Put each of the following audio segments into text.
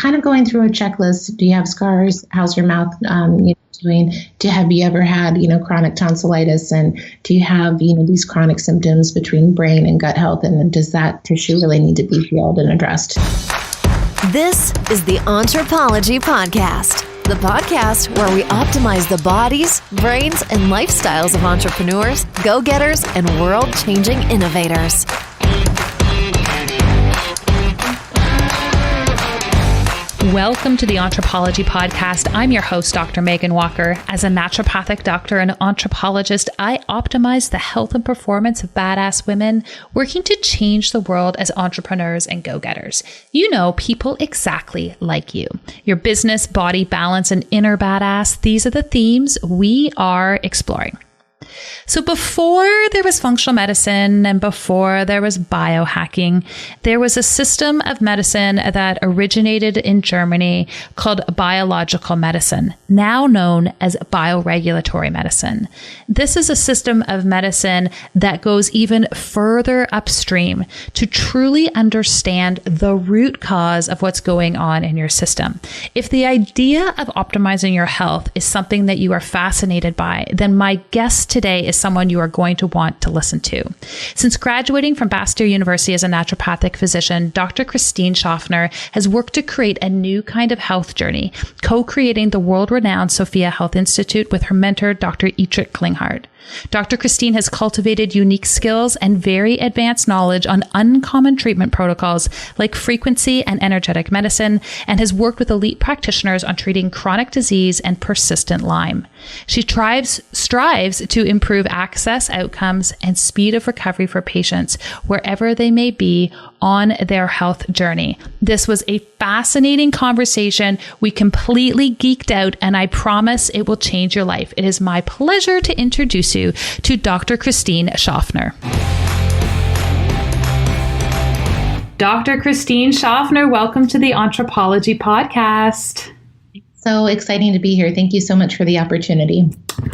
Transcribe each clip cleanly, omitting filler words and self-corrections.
kind of going through a checklist. Do you have scars? How's your mouth doing? Have you ever had, chronic tonsillitis? And do you have, these chronic symptoms between brain and gut health? And does that tissue really need to be healed and addressed? This is the Anthropology Podcast, the podcast where we optimize the bodies, brains, and lifestyles of entrepreneurs, go-getters, and world-changing innovators. Welcome to the Anthropology Podcast. I'm your host, Dr. Megan Walker. As a naturopathic doctor and anthropologist, I optimize the health and performance of badass women working to change the world as entrepreneurs and go-getters. People exactly like you. Your business, body, balance, and inner badass, these are the themes we are exploring. So before there was functional medicine and before there was biohacking, there was a system of medicine that originated in Germany called biological medicine, now known as bioregulatory medicine. This is a system of medicine that goes even further upstream to truly understand the root cause of what's going on in your system. If the idea of optimizing your health is something that you are fascinated by, then my guest today is someone you are going to want to listen to. Since graduating from Bastyr University as a naturopathic physician, Dr. Christine Schaffner has worked to create a new kind of health journey, co-creating the world-renowned Sophia Health Institute with her mentor, Dr. Dietrich Klinghardt. Dr. Christine has cultivated unique skills and very advanced knowledge on uncommon treatment protocols like frequency and energetic medicine, and has worked with elite practitioners on treating chronic disease and persistent Lyme. She strives to improve access, outcomes, and speed of recovery for patients wherever they may be on their health journey. This was a fascinating conversation. We completely geeked out, and I promise it will change your life. It is my pleasure to introduce you to Dr. Christine Schaffner. Dr. Christine Schaffner, welcome to the Anthropology Podcast. So exciting to be here. Thank you so much for the opportunity.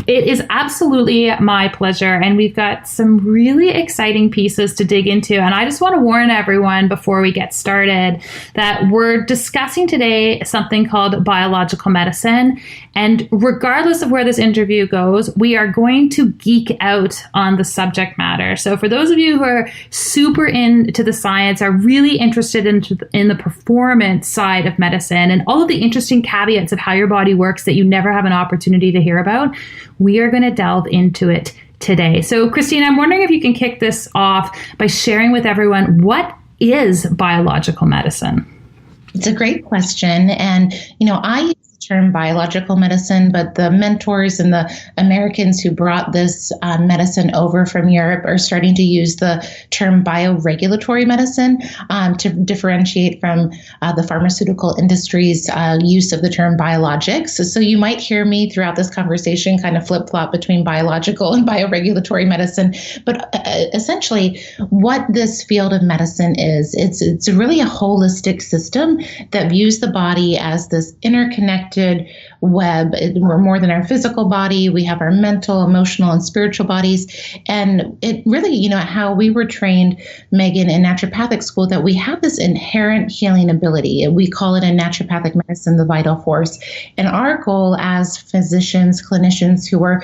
It is absolutely my pleasure. And we've got some really exciting pieces to dig into. And I just want to warn everyone before we get started that we're discussing today something called biological medicine. And regardless of where this interview goes, we are going to geek out on the subject matter. So for those of you who are super into the science, are really interested in the performance side of medicine and all of the interesting caveats of how your body works that you never have an opportunity to hear about, we are going to delve into it today. So Christine, I'm wondering if you can kick this off by sharing with everyone, what is biological medicine? It's a great question. And, I use the term biological medicine, but the mentors and the Americans who brought this medicine over from Europe are starting to use the term bioregulatory medicine to differentiate from the pharmaceutical industry's use of the term biologics. So you might hear me throughout this conversation kind of flip-flop between biological and bioregulatory medicine. But essentially, what this field of medicine is, it's really a holistic system that views the body as this interconnected web. We're more than our physical body. We have our mental, emotional, and spiritual bodies. And it really, how we were trained, Megan, in naturopathic school, that we have this inherent healing ability. We call it in naturopathic medicine the vital force. And our goal as physicians, clinicians who are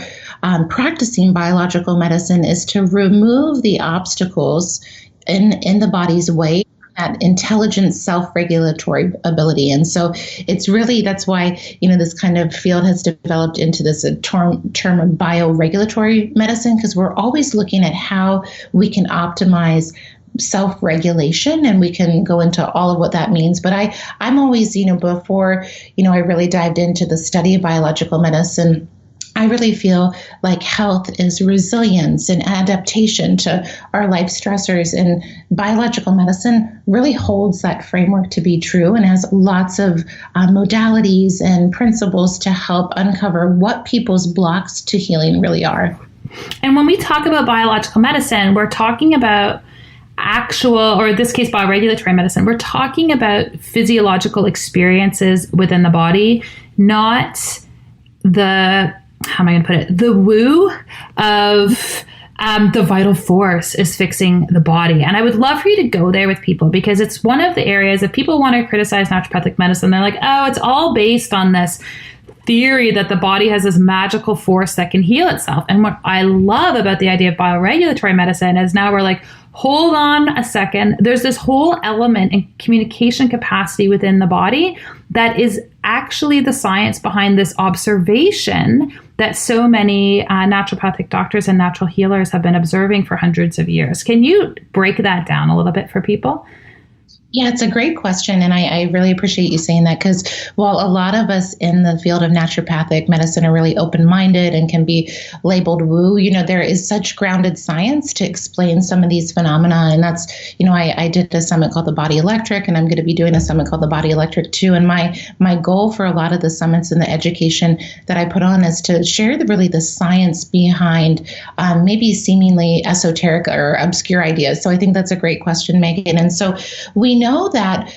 practicing biological medicine is to remove the obstacles in the body's way, that intelligent self-regulatory ability. And so it's really, that's why, this kind of field has developed into this term of bioregulatory medicine, because we're always looking at how we can optimize self-regulation, and we can go into all of what that means. But I'm always, before, I really dived into the study of biological medicine, I really feel like health is resilience and adaptation to our life stressors, and biological medicine really holds that framework to be true and has lots of modalities and principles to help uncover what people's blocks to healing really are. And when we talk about biological medicine, we're talking about actual, or in this case, bioregulatory medicine. We're talking about physiological experiences within the body, not the, how am I going to put it, the woo of the vital force is fixing the body. And I would love for you to go there with people, because it's one of the areas that people want to criticize naturopathic medicine. They're like, oh, it's all based on this theory that the body has this magical force that can heal itself. And what I love about the idea of bioregulatory medicine is now we're like, hold on a second. There's this whole element and communication capacity within the body that is actually the science behind this observation that so many naturopathic doctors and natural healers have been observing for hundreds of years. Can you break that down a little bit for people? Yeah, it's a great question. And I really appreciate you saying that, because while a lot of us in the field of naturopathic medicine are really open-minded and can be labeled woo, there is such grounded science to explain some of these phenomena. And that's, I did a summit called the Body Electric, and I'm going to be doing a summit called the Body Electric too. And my goal for a lot of the summits and the education that I put on is to share the science behind maybe seemingly esoteric or obscure ideas. So I think that's a great question, Megan. And so we know that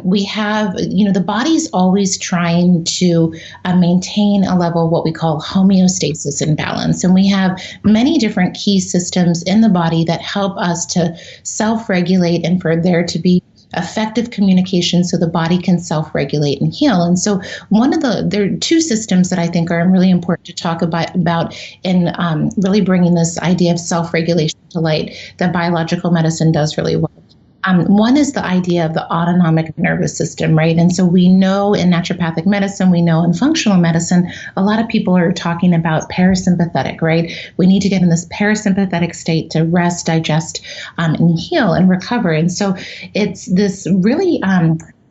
we have, the body's always trying to maintain a level of what we call homeostasis and balance. And we have many different key systems in the body that help us to self-regulate and for there to be effective communication so the body can self-regulate and heal. And so there are two systems that I think are really important to talk about in really bringing this idea of self-regulation to light that biological medicine does really well. One is the idea of the autonomic nervous system, right? And so we know in naturopathic medicine, we know in functional medicine, a lot of people are talking about parasympathetic, right? We need to get in this parasympathetic state to rest, digest, and heal and recover. And so it's this really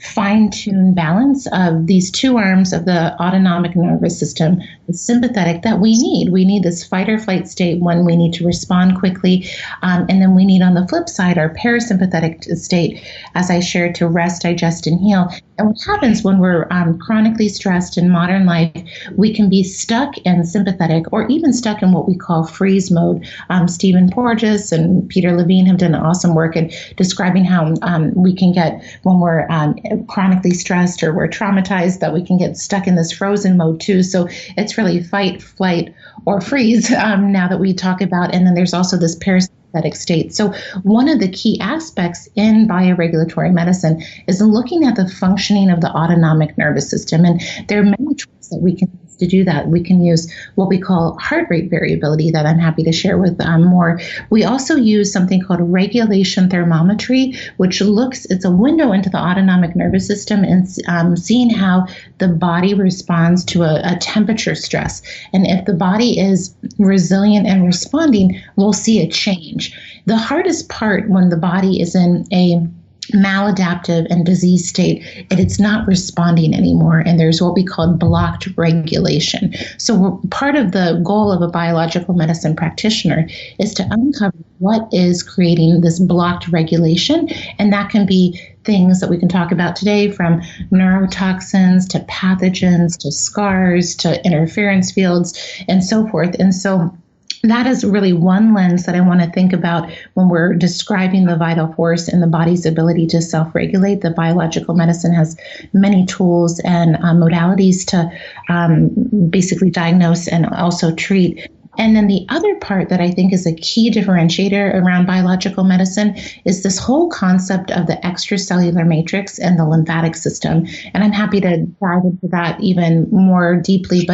fine-tuned balance of these two arms of the autonomic nervous system, the sympathetic, that we need. We need this fight or flight state when we need to respond quickly. And then we need, on the flip side, our parasympathetic state, as I shared, to rest, digest, and heal. And what happens when we're chronically stressed in modern life, we can be stuck in sympathetic or even stuck in what we call freeze mode. Stephen Porges and Peter Levine have done awesome work in describing how we can get, when we're chronically stressed or we're traumatized, that we can get stuck in this frozen mode too. So it's really fight, flight, or freeze now that we talk about. And then there's also this parasympathetic state. So one of the key aspects in bioregulatory medicine is looking at the functioning of the autonomic nervous system. And there are many tools that we can use to do that. We can use what we call heart rate variability that I'm happy to share with more. We also use something called regulation thermometry, which it's a window into the autonomic nervous system and seeing how the body responds to a temperature stress. And if the body is resilient and responding, we'll see a change. The hardest part when the body is in a maladaptive and disease state, and it's not responding anymore, and there's what we call blocked regulation. So part of the goal of a biological medicine practitioner is to uncover what is creating this blocked regulation, and that can be things that we can talk about today, from neurotoxins to pathogens to scars to interference fields and so forth. And so that is really one lens that I want to think about when we're describing the vital force and the body's ability to self-regulate. The biological medicine has many tools and modalities to basically diagnose and also treat. And then the other part that I think is a key differentiator around biological medicine is this whole concept of the extracellular matrix and the lymphatic system. And I'm happy to dive into that even more deeply.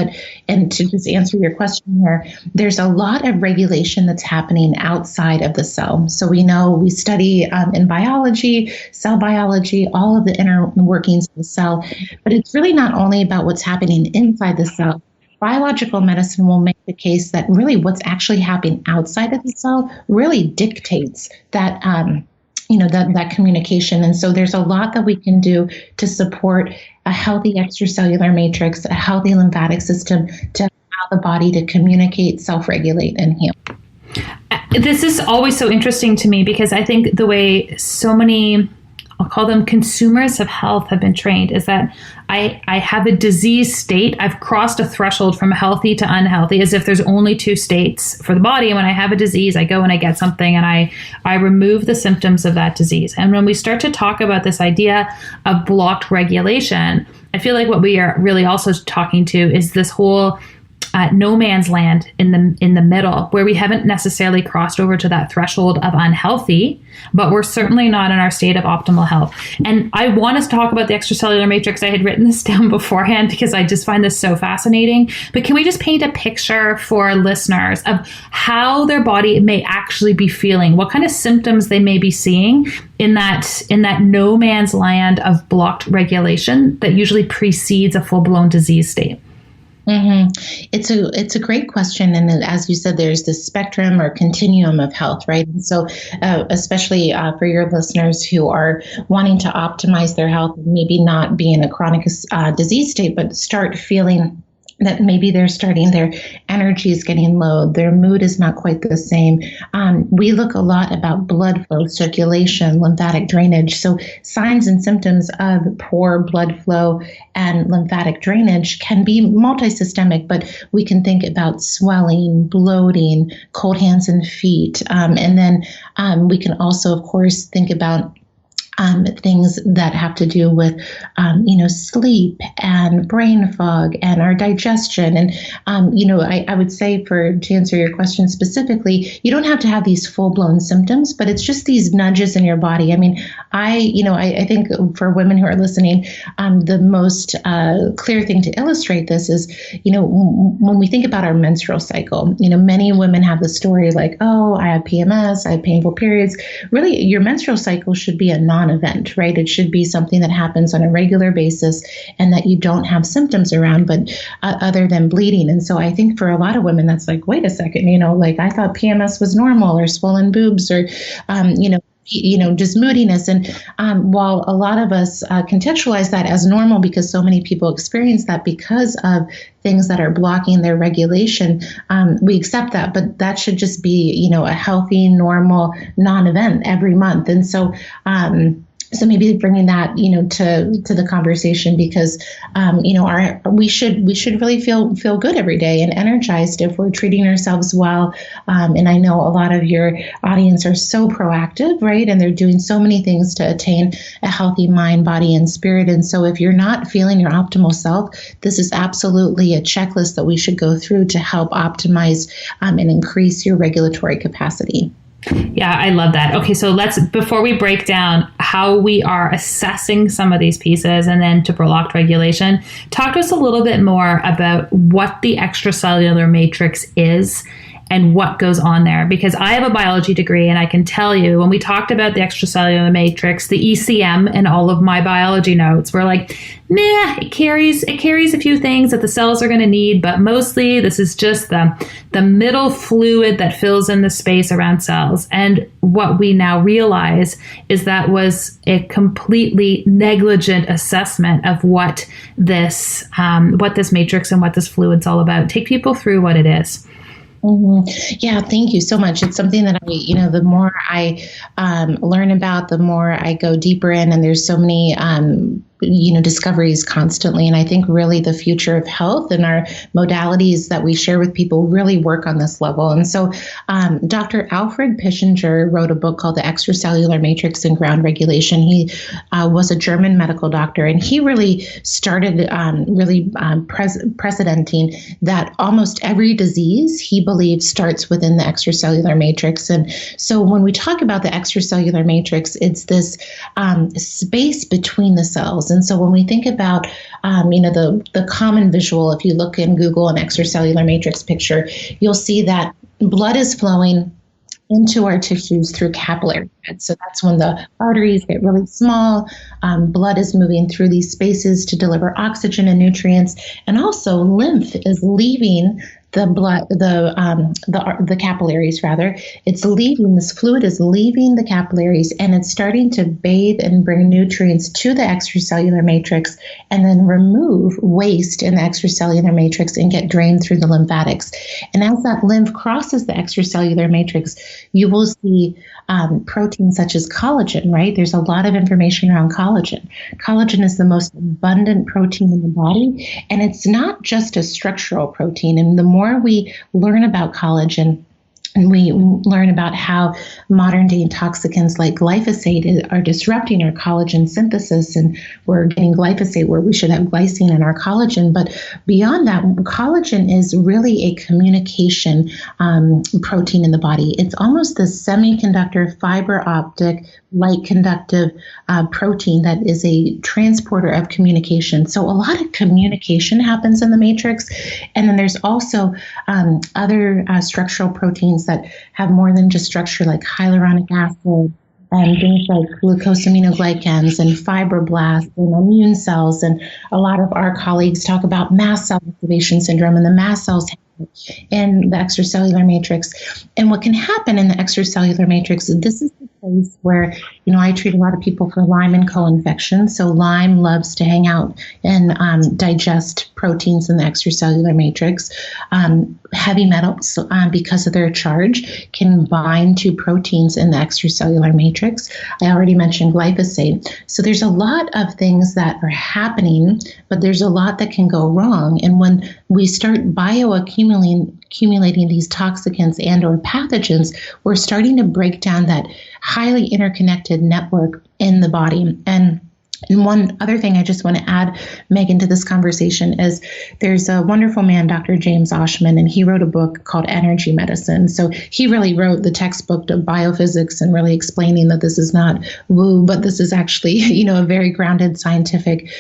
And to just answer your question here, there's a lot of regulation that's happening outside of the cell. So we study in biology, cell biology, all of the inner workings of the cell, but it's really not only about what's happening inside the cell. Biological medicine will make the case that really what's actually happening outside of the cell really dictates that, that communication. And so there's a lot that we can do to support a healthy extracellular matrix, a healthy lymphatic system to allow the body to communicate, self-regulate, and heal. This is always so interesting to me, because I think the way so many, I'll call them consumers of health, have been trained is that I have a disease state. I've crossed a threshold from healthy to unhealthy, as if there's only two states for the body. And when I have a disease, I go and I get something and I remove the symptoms of that disease. And when we start to talk about this idea of blocked regulation, I feel like what we are really also talking to is this whole no man's land in the middle, where we haven't necessarily crossed over to that threshold of unhealthy, but we're certainly not in our state of optimal health. And I want us to talk about the extracellular matrix. I had written this down beforehand because I just find this so fascinating. But can we just paint a picture for listeners of how their body may actually be feeling, what kind of symptoms they may be seeing in that no man's land of blocked regulation that usually precedes a full-blown disease state? Mm-hmm. It's a great question. And as you said, there's this spectrum or continuum of health, right? And so especially for your listeners who are wanting to optimize their health, maybe not be in a chronic disease state, but start feeling that maybe their energy is getting low, their mood is not quite the same. We look a lot about blood flow, circulation, lymphatic drainage. So signs and symptoms of poor blood flow and lymphatic drainage can be multisystemic, but we can think about swelling, bloating, cold hands and feet. And then we can also, of course, think about things that have to do with, sleep and brain fog and our digestion. And, I would say to answer your question specifically, you don't have to have these full-blown symptoms, but it's just these nudges in your body. I mean, I think for women who are listening, the most clear thing to illustrate this is, when we think about our menstrual cycle, many women have the story like, oh, I have PMS, I have painful periods. Really, your menstrual cycle should be a non-event, right? It should be something that happens on a regular basis and that you don't have symptoms around, but other than bleeding. And so I think for a lot of women, that's like, wait a second, I thought PMS was normal, or swollen boobs, or, just moodiness. And while a lot of us contextualize that as normal because so many people experience that because of things that are blocking their regulation, we accept that. But that should just be, a healthy, normal, non-event every month. And so, so maybe bringing that, to the conversation because, we should really feel good every day and energized if we're treating ourselves well. And I know a lot of your audience are so proactive, right? And they're doing so many things to attain a healthy mind, body, and spirit. And so if you're not feeling your optimal self, this is absolutely a checklist that we should go through to help optimize and increase your regulatory capacity. Yeah, I love that. Okay, so before we break down how we are assessing some of these pieces and then to blocked regulation, talk to us a little bit more about what the extracellular matrix is and what goes on there. Because I have a biology degree and I can tell you when we talked about the extracellular matrix, the ECM and all of my biology notes were like, meh, it carries a few things that the cells are going to need, but mostly this is just the middle fluid that fills in the space around cells. And what we now realize is that was a completely negligent assessment of what this matrix and what this fluid's all about. Take people through what it is. Mm-hmm. Yeah, thank you so much. It's something that the more I learn about, the more I go deeper in, and there's so many discoveries constantly. And I think really the future of health and our modalities that we share with people really work on this level. And so Dr. Alfred Pischinger wrote a book called The Extracellular Matrix and Ground Regulation. He was a German medical doctor, and he really started precedenting that almost every disease, he believes, starts within the extracellular matrix. And so when we talk about the extracellular matrix, it's this space between the cells. And so when we think about, the common visual, if you look in Google an extracellular matrix picture, you'll see that blood is flowing into our tissues through capillary beds. So that's when the arteries get really small. Blood is moving through these spaces to deliver oxygen and nutrients. And also lymph is leaving the blood, the capillaries rather. This fluid is leaving the capillaries, and it's starting to bathe and bring nutrients to the extracellular matrix and then remove waste in the extracellular matrix and get drained through the lymphatics. And as that lymph crosses the extracellular matrix, you will see proteins such as collagen, right? There's a lot of information around collagen. Collagen is the most abundant protein in the body, and it's not just a structural protein. And the more we learn about collagen, And we learn about how modern day intoxicants like glyphosate are disrupting our collagen synthesis, and we're getting glyphosate where we should have glycine in our collagen. But beyond that, collagen is really a communication protein in the body. It's almost the semiconductor fiber optic light conductive protein that is a transporter of communication. So a lot of communication happens in the matrix. And then there's also other structural proteins that have more than just structure, like hyaluronic acid and things like glucosaminoglycans and fibroblasts and immune cells. And a lot of our colleagues talk about mast cell activation syndrome and the mast cells in the extracellular matrix. And what can happen in the extracellular matrix, this is the place where, I treat a lot of people for Lyme and co-infection. So Lyme loves to hang out and digest proteins in the extracellular matrix. Heavy metals, because of their charge, can bind to proteins in the extracellular matrix. I already mentioned glyphosate. So there's a lot of things that are happening, but there's a lot that can go wrong. And when we start accumulating these toxicants and or pathogens, we're starting to break down that highly interconnected network in the body. And one other thing I just want to add, Megan, to this conversation is there's a wonderful man, Dr. James Oshman, and he wrote a book called Energy Medicine. So he really wrote the textbook of biophysics and really explaining that this is not woo, but this is actually, a very grounded scientific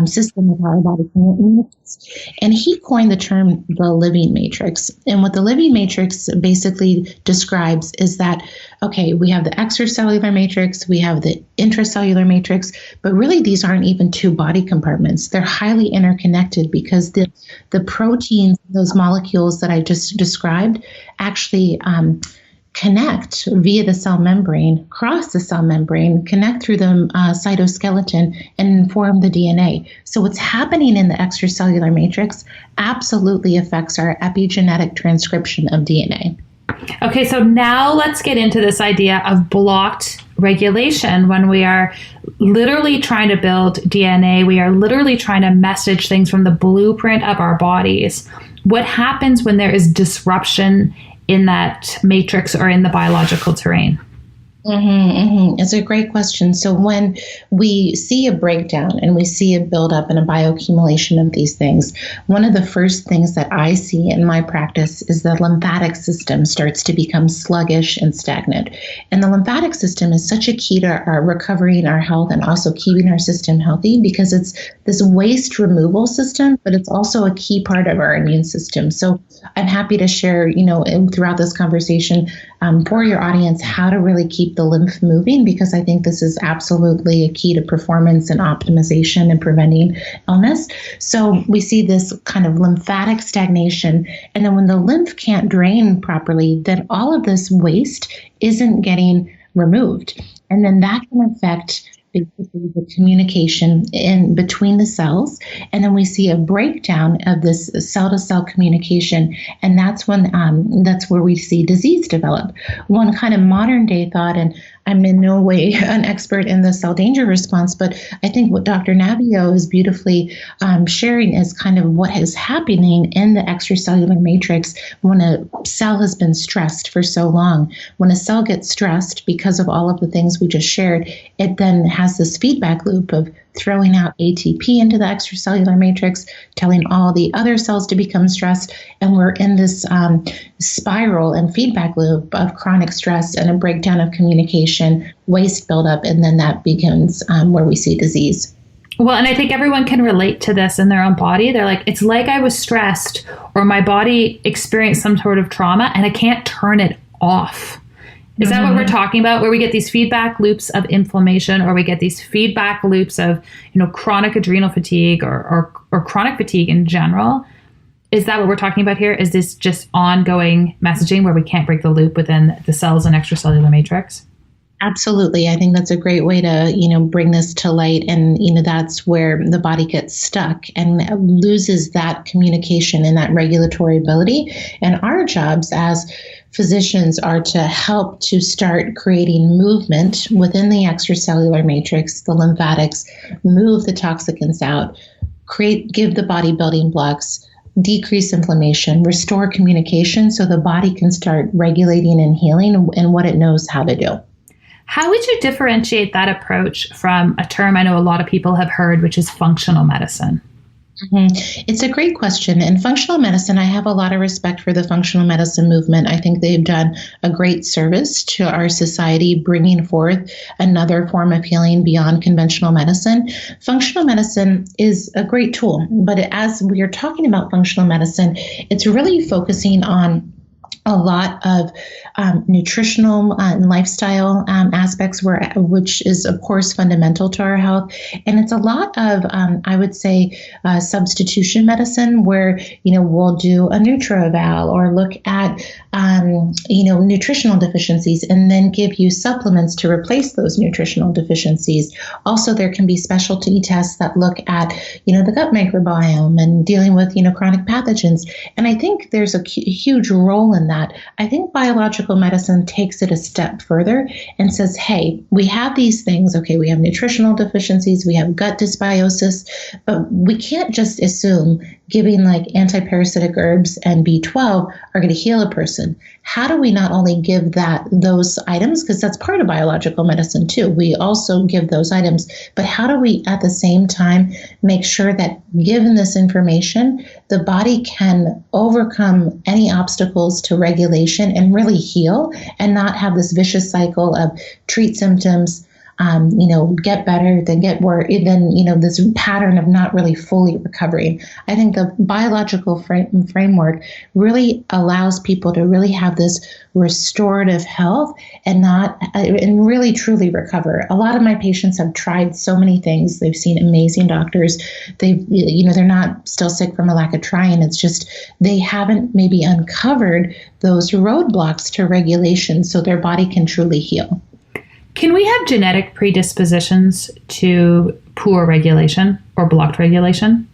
system of how our body communicates. And he coined the term the living matrix. And what the living matrix basically describes is that, okay, we have the extracellular matrix, we have the intracellular matrix, but really these aren't even two body compartments. They're highly interconnected because the proteins, those molecules that I just described, actually connect via the cell membrane, cross the cell membrane, connect through the cytoskeleton, and form the DNA. So what's happening in the extracellular matrix absolutely affects our epigenetic transcription of DNA. Okay, so now let's get into this idea of blocked regulation. When we are literally trying to build DNA, we are literally trying to message things from the blueprint of our bodies. What happens when there is disruption in that matrix or in the biological terrain? It's a great question. So when we see a breakdown and we see a buildup and a bioaccumulation of these things, one of the first things that I see in my practice is the lymphatic system starts to become sluggish and stagnant. And the lymphatic system is such a key to our recovery and our health and also keeping our system healthy because it's this waste removal system, but it's also a key part of our immune system. So I'm happy to share, throughout this conversation for your audience, how to really keep the lymph moving, because I think this is absolutely a key to performance and optimization and preventing illness. So we see this kind of lymphatic stagnation. And then when the lymph can't drain properly, then all of this waste isn't getting removed. And then that can affect basically the communication in between the cells. And then we see a breakdown of this cell-to-cell communication. And that's when that's where we see disease develop. One kind of modern day thought, and I'm in no way an expert in the cell danger response, but I think what Dr. Nabio is beautifully sharing is kind of what is happening in the extracellular matrix when a cell has been stressed for so long. When a cell gets stressed because of all of the things we just shared, it then has this feedback loop of throwing out ATP into the extracellular matrix, telling all the other cells to become stressed, and we're in this spiral and feedback loop of chronic stress and a breakdown of communication, waste buildup, and then that begins where we see disease. Well, and I think everyone can relate to this in their own body. They're like, it's like I was stressed or my body experienced some sort of trauma and I can't turn it off. Is that what we're talking about, where we get these feedback loops of inflammation, or we get these feedback loops of, chronic adrenal fatigue or chronic fatigue in general? Is that what we're talking about here? Is this just ongoing messaging where we can't break the loop within the cells and extracellular matrix? Absolutely. I think that's a great way to, bring this to light. And, that's where the body gets stuck and loses that communication and that regulatory ability. And our jobs as physicians are to help to start creating movement within the extracellular matrix, the lymphatics, move the toxicants out, give the body building blocks, decrease inflammation, restore communication so the body can start regulating and healing in what it knows how to do. How would you differentiate that approach from a term I know a lot of people have heard, which is functional medicine? Mm-hmm. It's a great question. And functional medicine, I have a lot of respect for the functional medicine movement. I think they've done a great service to our society, bringing forth another form of healing beyond conventional medicine. Functional medicine is a great tool, but as we are talking about functional medicine, it's really focusing on a lot of nutritional and lifestyle aspects, which is, of course, fundamental to our health. And it's a lot of, I would say, substitution medicine, where, we'll do a NutriEval or look at, nutritional deficiencies and then give you supplements to replace those nutritional deficiencies. Also, there can be specialty tests that look at, the gut microbiome and dealing with, chronic pathogens. And I think there's a huge role in that. I think biological medicine takes it a step further and says, hey, we have these things. Okay, we have nutritional deficiencies, we have gut dysbiosis, but we can't just assume giving like antiparasitic herbs and B12 are going to heal a person. How do we not only give those items, because that's part of biological medicine too, we also give those items, but how do we at the same time make sure that given this information, the body can overcome any obstacles to regulation and really heal and not have this vicious cycle of treat symptoms, get better, then get worse, then, this pattern of not really fully recovering. I think the biological framework really allows people to really have this restorative health and really truly recover. A lot of my patients have tried so many things. They've seen amazing doctors. They're not still sick from a lack of trying. It's just they haven't maybe uncovered those roadblocks to regulation so their body can truly heal. Can we have genetic predispositions to poor regulation or blocked regulation?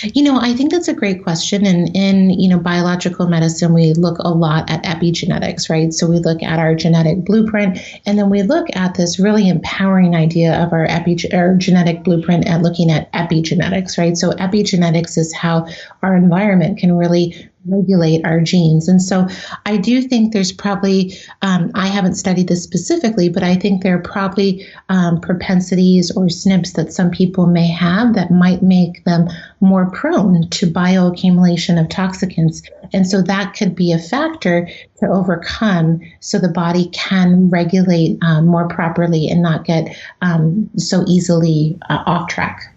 I think that's a great question. And in biological medicine, we look a lot at epigenetics, right? So we look at our genetic blueprint, and then we look at this really empowering idea of our genetic blueprint at looking at epigenetics, right? So epigenetics is how our environment can really regulate our genes. And so I do think there's probably, I haven't studied this specifically, but I think there are probably propensities or SNPs that some people may have that might make them more prone to bioaccumulation of toxicants. And so that could be a factor to overcome so the body can regulate more properly and not get so easily off track.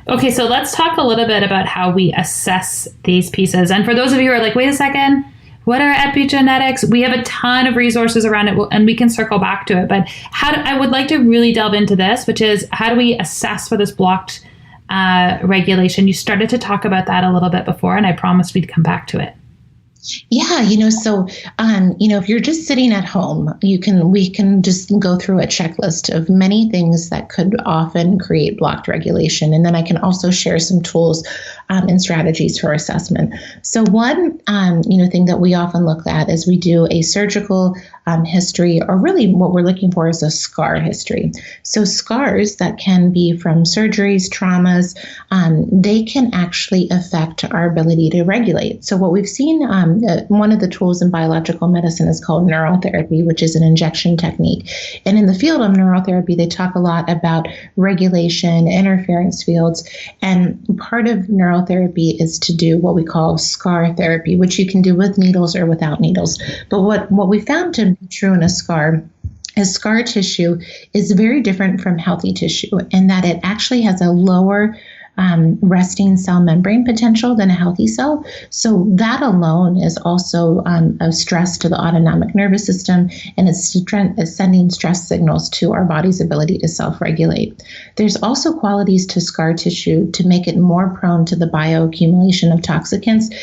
Okay, so let's talk a little bit about how we assess these pieces. And for those of you who are like, wait a second, what are epigenetics? We have a ton of resources around it, and we can circle back to it. But I would like to really delve into this, which is how do we assess for this blocked regulation? You started to talk about that a little bit before, and I promised we'd come back to it. Yeah, if you're just sitting at home, we can just go through a checklist of many things that could often create blocked regulation. And then I can also share some tools and strategies for assessment. So one, thing that we often look at is we do a surgical history, or really what we're looking for is a scar history. So scars that can be from surgeries, traumas, they can actually affect our ability to regulate. So what we've seen, one of the tools in biological medicine is called neurotherapy, which is an injection technique. And in the field of neurotherapy, they talk a lot about regulation, interference fields, and part of neurotherapy is to do what we call scar therapy, which you can do with needles or without needles. But what we found to be true in a scar is scar tissue is very different from healthy tissue in that it actually has a lower resting cell membrane potential than a healthy cell. So that alone is also a stress to the autonomic nervous system, and it's sending stress signals to our body's ability to self-regulate. There's also qualities to scar tissue to make it more prone to the bioaccumulation of toxicants.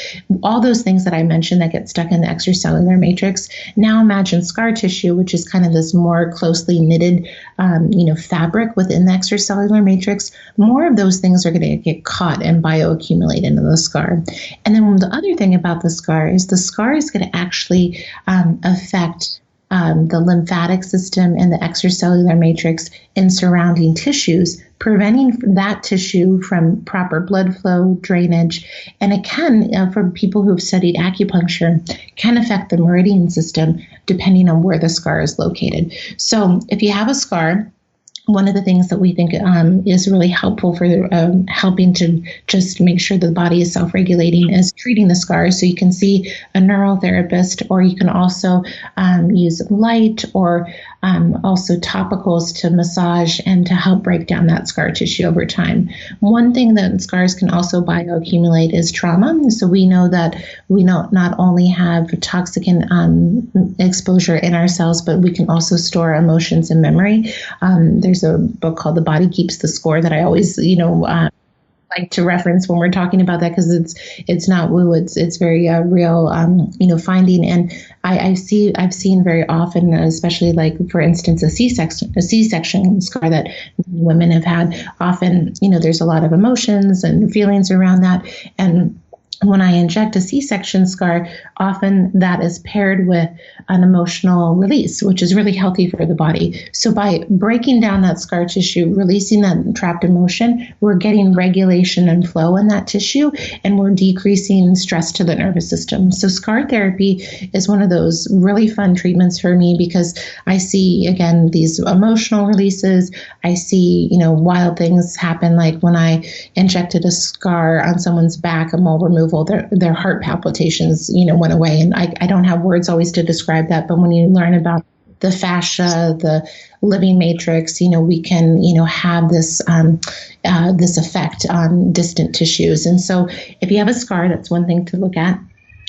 All those things that I mentioned that get stuck in the extracellular matrix. Now imagine scar tissue, which is kind of this more closely knitted, fabric within the extracellular matrix. More of those things are going to get caught and bioaccumulate into the scar. And then the other thing about the scar is going to actually affect the lymphatic system and the extracellular matrix in surrounding tissues, preventing that tissue from proper blood flow, drainage. And it can, for people who've studied acupuncture, can affect the meridian system depending on where the scar is located. So if you have a scar, one of the things that we think is really helpful for helping to just make sure the body is self-regulating is treating the scars. So you can see a neurotherapist, or you can also use light or also topicals to massage and to help break down that scar tissue over time. One thing that scars can also bioaccumulate is trauma. So we know that we not only have toxicant exposure in our cells, but we can also store emotions and memory. There's a book called The Body Keeps the Score that I always, like to reference when we're talking about that, because it's not woo, it's very real, finding. And I've seen very often, especially like for instance a C-section scar that women have had. Often, there's a lot of emotions and feelings around that, and when I inject a C-section scar, often that is paired with an emotional release, which is really healthy for the body. So by breaking down that scar tissue, releasing that trapped emotion, we're getting regulation and flow in that tissue, and we're decreasing stress to the nervous system. So scar therapy is one of those really fun treatments for me, because I see, again, these emotional releases. I see, wild things happen, like when I injected a scar on someone's back, a mole removal, their heart palpitations, went away. And I don't have words always to describe that, but when you learn about the fascia, the living matrix, we can, have this this effect on distant tissues. And so if you have a scar, that's one thing to look at.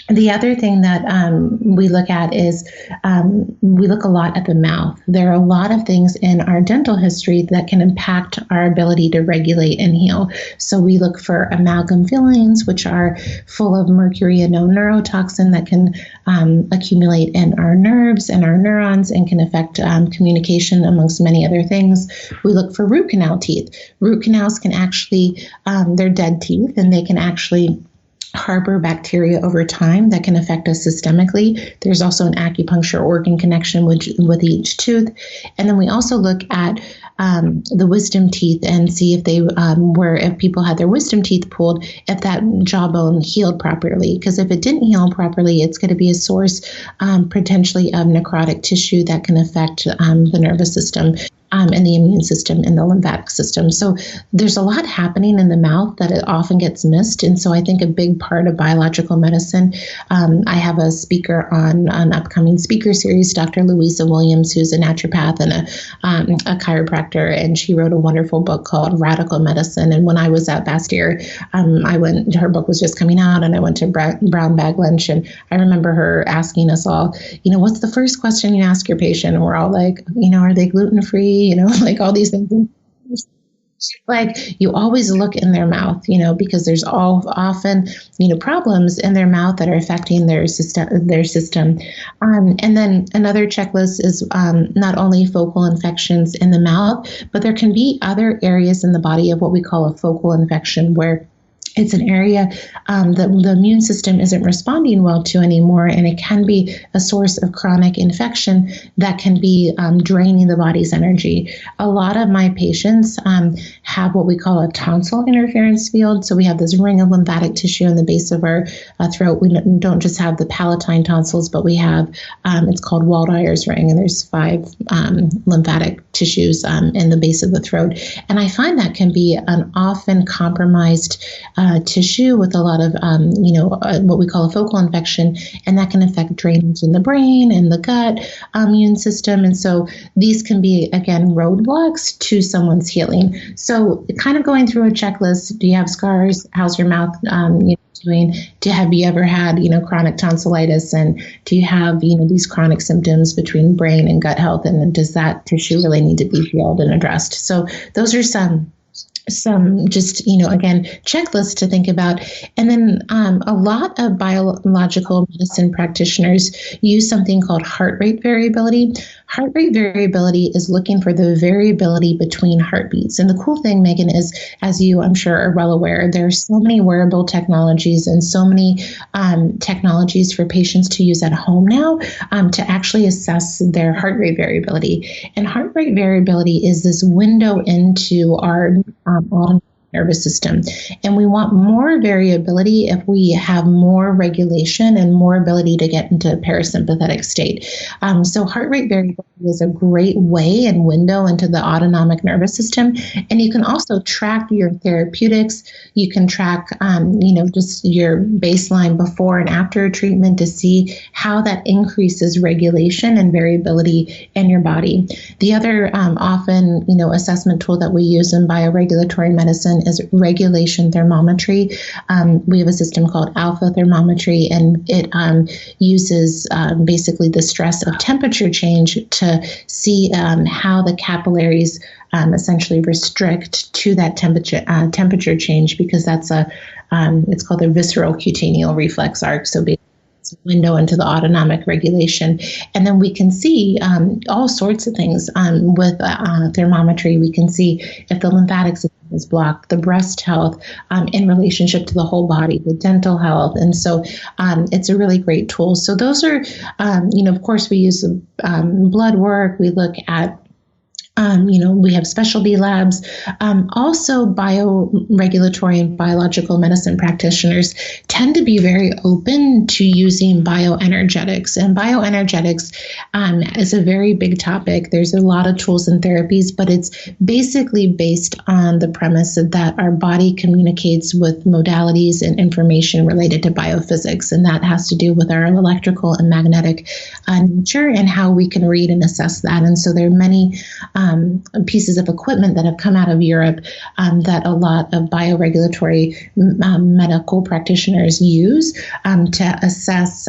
The other thing that we look at is we look a lot at the mouth. There are a lot of things in our dental history that can impact our ability to regulate and heal. So we look for amalgam fillings, which are full of mercury and no neurotoxin that can accumulate in our nerves and our neurons and can affect communication, amongst many other things. We look for root canal teeth. Root canals can actually, they're dead teeth, and they can actually harbor bacteria over time that can affect us systemically. There's also an acupuncture organ connection with each tooth. And then we also look at the wisdom teeth and see if they if people had their wisdom teeth pulled, if that jawbone healed properly. Because if it didn't heal properly, it's going to be a source potentially of necrotic tissue that can affect the nervous system. And the immune system and the lymphatic system. So there's a lot happening in the mouth that it often gets missed. And so I think a big part of biological medicine, I have a speaker on an upcoming speaker series, Dr. Louisa Williams, who's a naturopath and a chiropractor, and she wrote a wonderful book called Radical Medicine. And when I was at Bastyr, her book was just coming out, and I went to Brown Bag Lunch, and I remember her asking us all, what's the first question you ask your patient? And we're all like, are they gluten-free? Like all these things. Like you always look in their mouth, because there's often, problems in their mouth that are affecting their system. And then another checklist is not only focal infections in the mouth, but there can be other areas in the body of what we call a focal infection, where it's an area that the immune system isn't responding well to anymore, and it can be a source of chronic infection that can be draining the body's energy. A lot of my patients have what we call a tonsil interference field. So we have this ring of lymphatic tissue in the base of our throat. We don't just have the palatine tonsils, but we have, it's called Waldeyer's ring, and there's 5 lymphatic tissues in the base of the throat. And I find that can be an often compromised tissue with a lot of, what we call a focal infection, and that can affect drainage in the brain and the gut immune system. And so these can be, again, roadblocks to someone's healing. So kind of going through a checklist: do you have scars? How's your mouth doing? Have you ever had, chronic tonsillitis? And do you have, these chronic symptoms between brain and gut health? And does that tissue really need to be healed and addressed? So those are some some just, again, checklists to think about. And then a lot of biological medicine practitioners use something called heart rate variability. Heart rate variability is looking for the variability between heartbeats. And the cool thing, Megan, is, as you, I'm sure, are well aware, there are so many wearable technologies and so many technologies for patients to use at home now to actually assess their heart rate variability. And heart rate variability is this window into our autonomic nervous system. And we want more variability if we have more regulation and more ability to get into a parasympathetic state. So heart rate variability is a great way and window into the autonomic nervous system. And you can also track your therapeutics. You can track, just your baseline before and after a treatment to see how that increases regulation and variability in your body. The other often, assessment tool that we use in bioregulatory medicine is regulation thermometry. We have a system called alpha thermometry, and it uses basically the stress of temperature change to see how the capillaries essentially restrict to that temperature change, because that's it's called the visceral cutaneal reflex arc. So window into the autonomic regulation. And then we can see all sorts of things with thermometry. We can see if the lymphatic system is blocked, the breast health in relationship to the whole body, the dental health. And so it's a really great tool. So those are, of course, we use blood work. We look at we have specialty labs. Also, bioregulatory and biological medicine practitioners tend to be very open to using bioenergetics. And bioenergetics is a very big topic. There's a lot of tools and therapies, but it's basically based on the premise that our body communicates with modalities and information related to biophysics. And that has to do with our electrical and magnetic nature and how we can read and assess that. And so there are many pieces of equipment that have come out of Europe that a lot of bioregulatory medical practitioners use to assess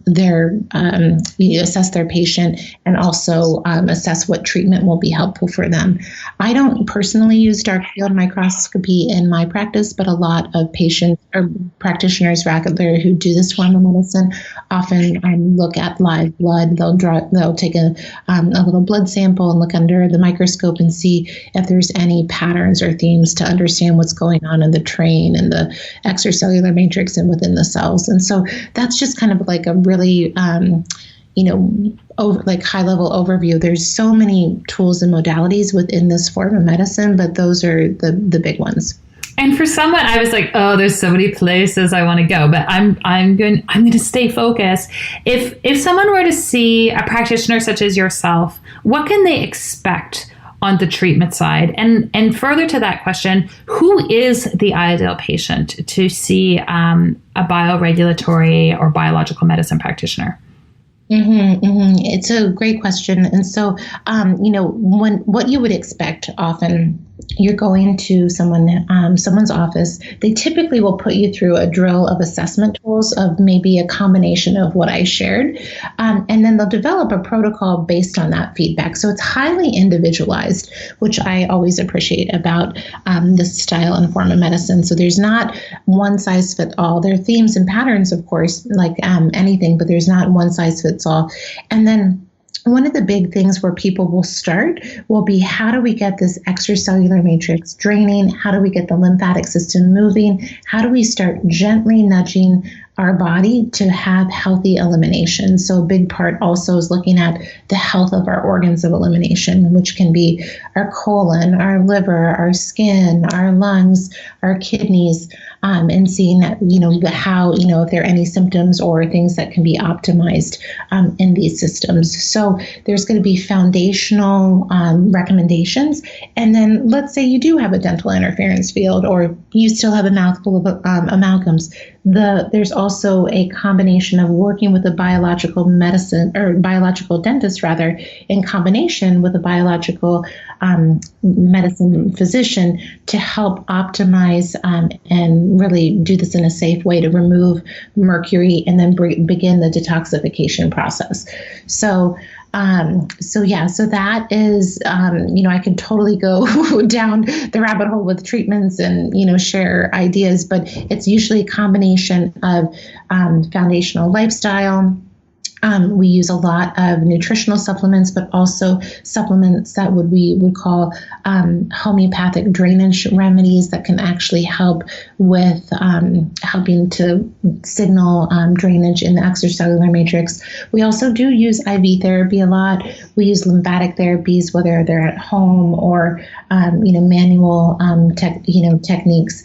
their patient and also assess what treatment will be helpful for them. I don't personally use dark field microscopy in my practice, but a lot of patients or practitioners rather who do this form of medicine often look at live blood. They'll take a little blood sample and look under the microscope and see if there's any patterns or themes to understand what's going on in the train and the extracellular matrix and within the cells. And so that's just kind of like a really, high level overview. There's so many tools and modalities within this form of medicine, but those are the big ones. And for someone, I was like, oh, there's so many places I want to go, but I'm going to stay focused. If someone were to see a practitioner such as yourself, what can they expect on the treatment side? And further to that question, who is the ideal patient to see a bioregulatory or biological medicine practitioner? It's a great question. And so, what you would expect often, you're going to someone's office, they typically will put you through a drill of assessment tools of maybe a combination of what I shared. And then they'll develop a protocol based on that feedback. So it's highly individualized, which I always appreciate about this style and form of medicine. So there's not one size fits all. There are themes and patterns, of course, like anything, but there's not one size fits all. And then one of the big things where people will start will be, how do we get this extracellular matrix draining? How do we get the lymphatic system moving? How do we start gently nudging our body to have healthy elimination? So a big part also is looking at the health of our organs of elimination, which can be our colon, our liver, our skin, our lungs, our kidneys, and seeing that, how, if there are any symptoms or things that can be optimized in these systems. So there's going to be foundational recommendations. And then let's say you do have a dental interference field, or you still have a mouthful of amalgams. There's also a combination of working with a biological dentist rather, in combination with a biological medicine physician to help optimize and really do this in a safe way to remove mercury and then begin the detoxification process. So So that is, I can totally go down the rabbit hole with treatments and, share ideas, but it's usually a combination of foundational lifestyle. We use a lot of nutritional supplements, but also supplements that we would call homeopathic drainage remedies that can actually help with helping to signal drainage in the extracellular matrix. We also do use IV therapy a lot. We use lymphatic therapies, whether they're at home or manual techniques.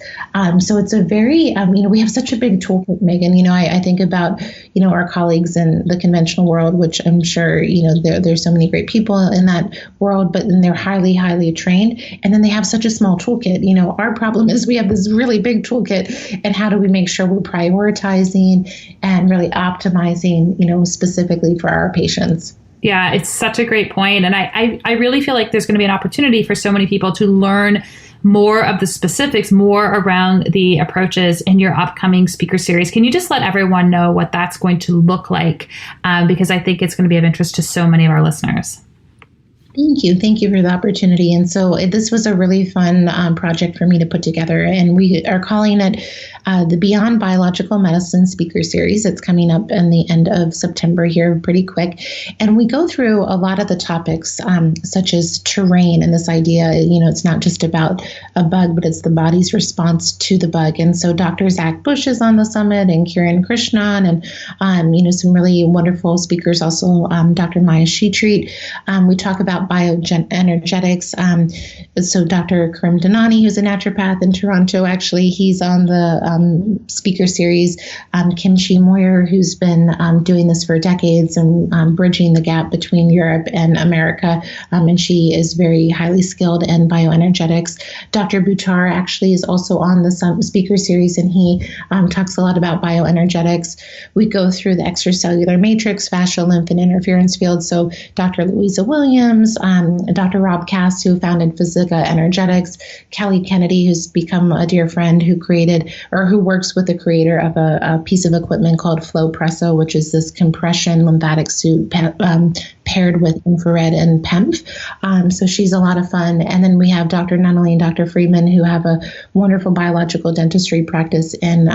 So it's a very we have such a big toolkit, Megan. I think about our colleagues in the conventional world, which I'm sure there's so many great people in that world, but then they're highly, highly trained, and then they have such a small toolkit. Our problem is we have this really big toolkit, and how do we make sure we're prioritizing and really optimizing, specifically for our patients? Yeah, it's such a great point. And I really feel like there's going to be an opportunity for so many people to learn more of the specifics, more around the approaches in your upcoming speaker series. Can you just let everyone know what that's going to look like? Because I think it's going to be of interest to so many of our listeners. Thank you. Thank you for the opportunity. And so this was a really fun project for me to put together. And we are calling it the Beyond Biological Medicine Speaker Series. It's coming up in the end of September here, pretty quick. And we go through a lot of the topics, such as terrain and this idea, it's not just about a bug, but it's the body's response to the bug. And so Dr. Zach Bush is on the summit, and Kiran Krishnan, and, some really wonderful speakers, also Dr. Maya Shetreat. We talk about bioenergetics. So Dr. Karim Dhanani, who's a naturopath in Toronto, actually, he's on the speaker series. Kim Chi Moyer, who's been doing this for decades and bridging the gap between Europe and America. And she is very highly skilled in bioenergetics. Dr. Buttar actually is also on the speaker series, and he talks a lot about bioenergetics. We go through the extracellular matrix, fascia, lymph, and interference fields. So Dr. Louisa Williams, Dr. Rob Cass, who founded Physica Energetics, Kelly Kennedy, who's become a dear friend, who works with the creator of a piece of equipment called Flowpresso, which is this compression lymphatic suit paired with infrared and PEMF. So she's a lot of fun. And then we have Dr. Nunnally and Dr. Friedman, who have a wonderful biological dentistry practice in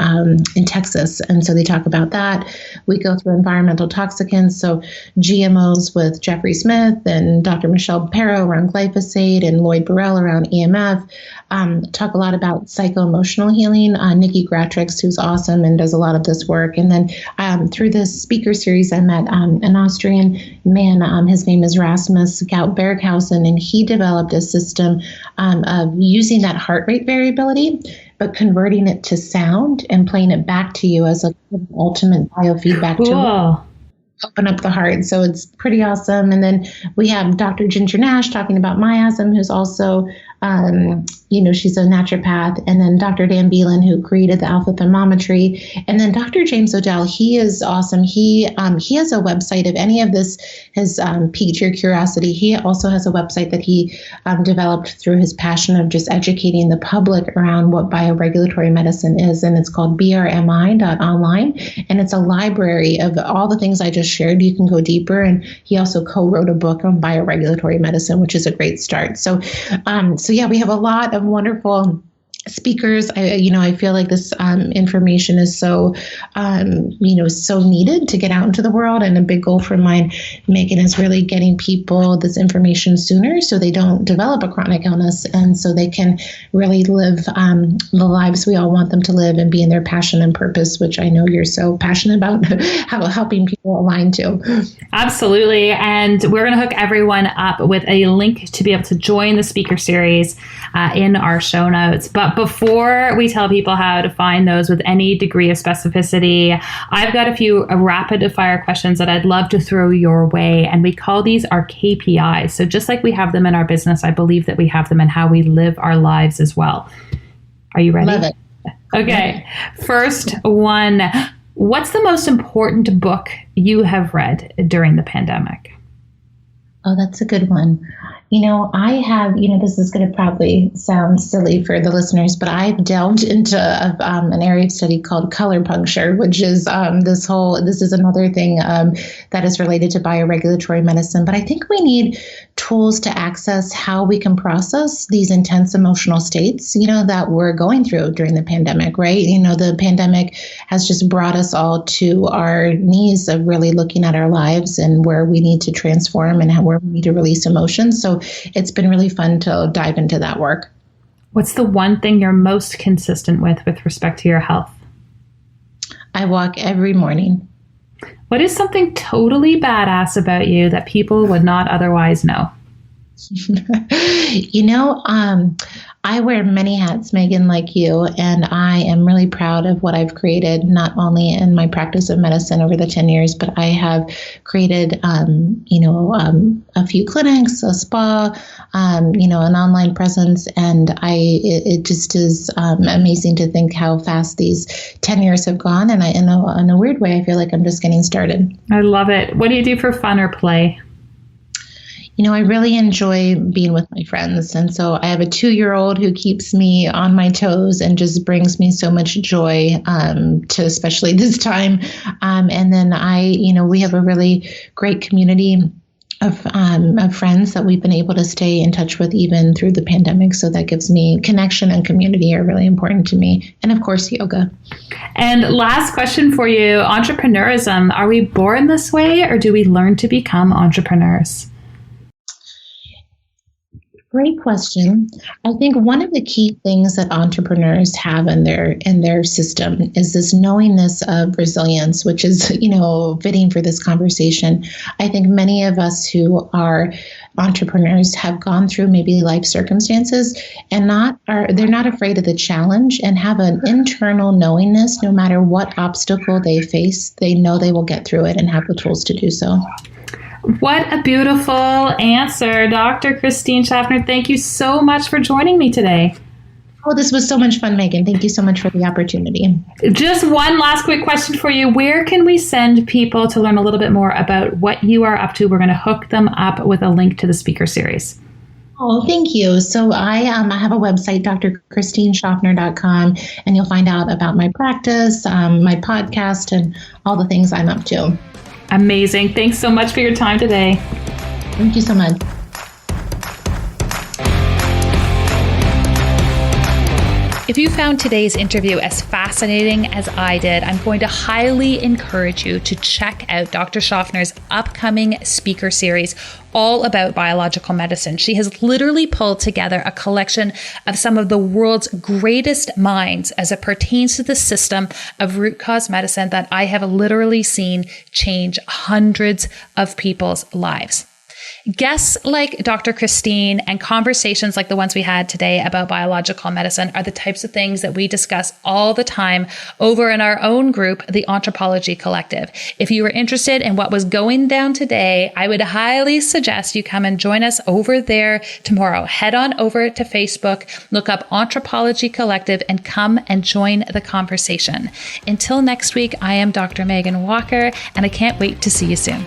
Texas. And so they talk about that. We go through environmental toxicants, so GMOs with Jeffrey Smith and Dr. Michelle Perro around glyphosate, and Lloyd Burrell around EMF. Talk a lot about psycho-emotional healing. Nikki Gratrix, who's awesome and does a lot of this work. And then through this speaker series, I met an Austrian man. His name is Rasmus Gout-Berghausen, and he developed a system of using that heart rate variability, but converting it to sound and playing it back to you as an ultimate biofeedback to open up the heart. So it's pretty awesome. And then we have Dr. Ginger Nash talking about miasm, who's also she's a naturopath, and then Dr. Dan Beelan, who created the alpha thermometry, and then Dr. James Odell. He is awesome. He has a website. If any of this has piqued your curiosity, he also has a website that he developed through his passion of just educating the public around what bioregulatory medicine is, and it's called brmi.online, and it's a library of all the things I just shared. You can go deeper, and he also co-wrote a book on bioregulatory medicine, which is a great start. So we have a lot of wonderful speakers. I feel like this information is so needed to get out into the world. And a big goal for mine, Megan, is really getting people this information sooner so they don't develop a chronic illness, and so they can really live the lives we all want them to live and be in their passion and purpose, which I know you're so passionate about helping people align to. Absolutely. And we're going to hook everyone up with a link to be able to join the speaker series in our show notes. But before we tell people how to find those with any degree of specificity, I've got a few rapid fire questions that I'd love to throw your way. And we call these our KPIs. So just like we have them in our business, I believe that we have them in how we live our lives as well. Are you ready? Love it. Okay. First one, what's the most important book you have read during the pandemic? Oh, that's a good one. I have, this is going to probably sound silly for the listeners, but I've delved into an area of study called color puncture, which is this is another thing that is related to bioregulatory medicine. But I think we need tools to access how we can process these intense emotional states, that we're going through during the pandemic, right? The pandemic has just brought us all to our knees of really looking at our lives and where we need to transform and where we need to release emotions. So it's been really fun to dive into that work. What's the one thing you're most consistent with respect to your health? I walk every morning. What is something totally badass about you that people would not otherwise know? I wear many hats, Megan, like you, and I am really proud of what I've created, not only in my practice of medicine over the 10 years, but I have created, a few clinics, a spa, an online presence, and it just is amazing to think how fast these 10 years have gone, and in a weird way, I feel like I'm just getting started. I love it. What do you do for fun or play? I really enjoy being with my friends. And so I have a 2-year-old who keeps me on my toes and just brings me so much joy to especially this time. And then we have a really great community of friends that we've been able to stay in touch with even through the pandemic. So that gives me connection and community are really important to me. And of course, yoga. And last question for you, entrepreneurism. Are we born this way or do we learn to become entrepreneurs? Great question. I think one of the key things that entrepreneurs have in their system is this knowingness of resilience, which is, fitting for this conversation. I think many of us who are entrepreneurs have gone through maybe life circumstances and they're not afraid of the challenge and have an internal knowingness. No matter what obstacle they face, they know they will get through it and have the tools to do so. What a beautiful answer, Dr. Christine Schaffner. Thank you so much for joining me today. Oh, this was so much fun, Megan. Thank you so much for the opportunity. Just one last quick question for you. Where can we send people to learn a little bit more about what you are up to? We're going to hook them up with a link to the speaker series. Oh, thank you. So I have a website, drchristineschaffner.com, and you'll find out about my practice, my podcast, and all the things I'm up to. Amazing. Thanks so much for your time today. Thank you so much. If you found today's interview as fascinating as I did, I'm going to highly encourage you to check out Dr. Schaffner's upcoming speaker series all about biological medicine. She has literally pulled together a collection of some of the world's greatest minds as it pertains to the system of root cause medicine that I have literally seen change hundreds of people's lives. Guests like Dr. Christine and conversations like the ones we had today about biological medicine are the types of things that we discuss all the time over in our own group, the Anthropology Collective. If you were interested in what was going down today, I would highly suggest you come and join us over there tomorrow. Head on over to Facebook, look up Anthropology Collective, and come and join the conversation. Until next week, I am Dr. Megan Walker, and I can't wait to see you soon.